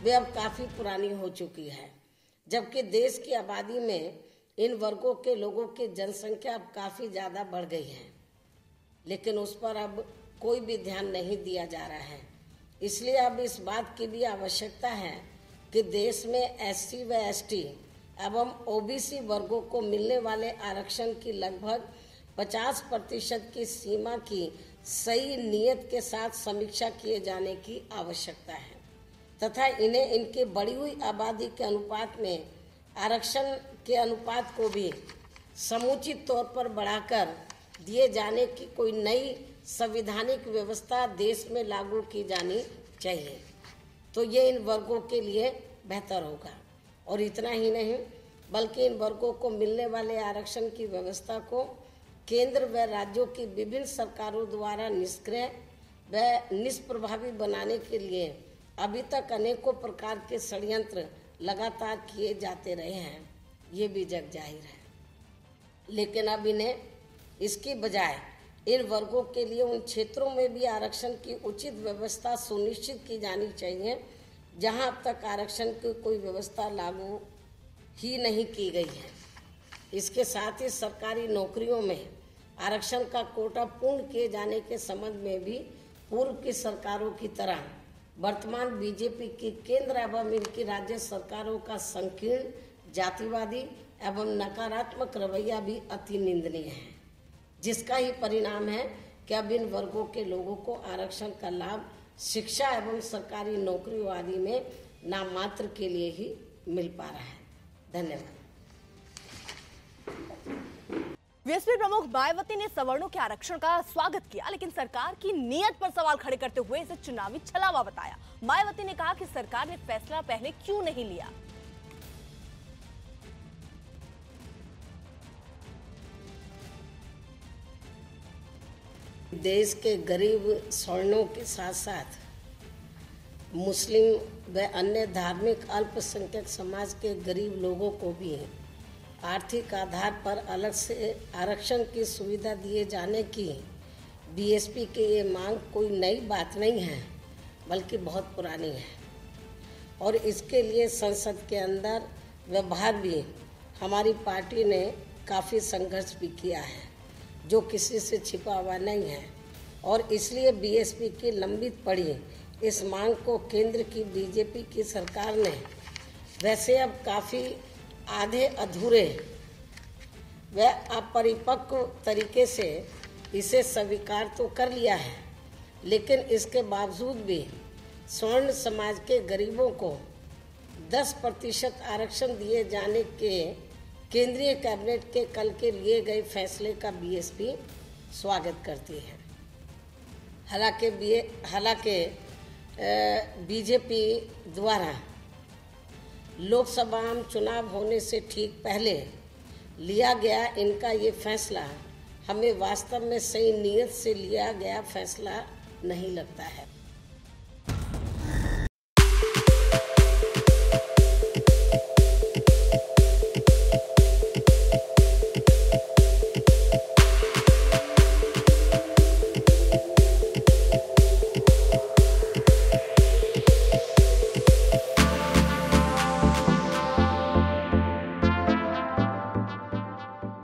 वे अब काफ़ी पुरानी हो चुकी है, जबकि देश की आबादी में इन वर्गों के लोगों की जनसंख्या अब काफ़ी ज़्यादा बढ़ गई है, लेकिन उस पर अब कोई भी ध्यान नहीं दिया जा रहा है। इसलिए अब इस बात की भी आवश्यकता है कि देश में एससी व एसटी एवं ओबीसी वर्गों को मिलने वाले आरक्षण की लगभग 50% की सीमा की सही नियत के साथ समीक्षा किए जाने की आवश्यकता है तथा इन्हें इनकी बढ़ी हुई आबादी के अनुपात में आरक्षण के अनुपात को भी समुचित तौर पर बढ़ाकर दिए जाने की कोई नई संवैधानिक व्यवस्था देश में लागू की जानी चाहिए, तो ये इन वर्गों के लिए बेहतर होगा। और इतना ही नहीं, बल्कि इन वर्गों को मिलने वाले आरक्षण की व्यवस्था को केंद्र व राज्यों की विभिन्न सरकारों द्वारा निष्क्रिय व निष्प्रभावी बनाने के लिए अभी तक अनेकों प्रकार के षड्यंत्र लगातार किए जाते रहे हैं, ये भी जग जाहिर है। लेकिन अब इन्हें इसकी बजाय इन वर्गों के लिए उन क्षेत्रों में भी आरक्षण की उचित व्यवस्था सुनिश्चित की जानी चाहिए जहां अब तक आरक्षण की कोई व्यवस्था लागू ही नहीं की गई है। इसके साथ ही सरकारी नौकरियों में आरक्षण का कोटा पूर्ण किए जाने के संबंध में भी पूर्व की सरकारों की तरह वर्तमान बीजेपी की केंद्र एवं इनकी राज्य सरकारों का संकीर्ण जातिवादी एवं नकारात्मक रवैया भी अति निंदनीय है, जिसका ही परिणाम है कि अब इन वर्गों के लोगों को आरक्षण का लाभ शिक्षा एवं सरकारी नौकरियों आदि में नाम मात्र के लिए ही मिल पा रहा है। धन्यवाद। बीएसपी प्रमुख मायावती ने सवर्णों के आरक्षण का स्वागत किया, लेकिन सरकार की नीयत पर सवाल खड़े करते हुए इसे चुनावी छलावा बताया। मायावती ने कहा कि सरकार ने फैसला पहले क्यों नहीं लिया। देश के गरीब सवर्णों के साथ साथ मुस्लिम व अन्य धार्मिक अल्पसंख्यक समाज के गरीब लोगों को भी आर्थिक आधार पर अलग से आरक्षण की सुविधा दिए जाने की बीएसपी की ये मांग कोई नई बात नहीं है, बल्कि बहुत पुरानी है। और इसके लिए संसद के अंदर व बाहर भी हमारी पार्टी ने काफ़ी संघर्ष भी किया है, जो किसी से छिपा हुआ नहीं है। और इसलिए बीएसपी की लंबित पड़ी इस मांग को केंद्र की बीजेपी की सरकार ने वैसे अब काफ़ी आधे अधूरे व अपरिपक्व तरीके से इसे स्वीकार तो कर लिया है, लेकिन इसके बावजूद भी स्वर्ण समाज के गरीबों को 10% आरक्षण दिए जाने के केंद्रीय कैबिनेट के कल के लिए गए फैसले का बीएसपी स्वागत करती है। हालांकि बीजेपी द्वारा लोकसभा आम चुनाव होने से ठीक पहले लिया गया इनका ये फैसला हमें वास्तव में सही नीयत से लिया गया फैसला नहीं लगता है।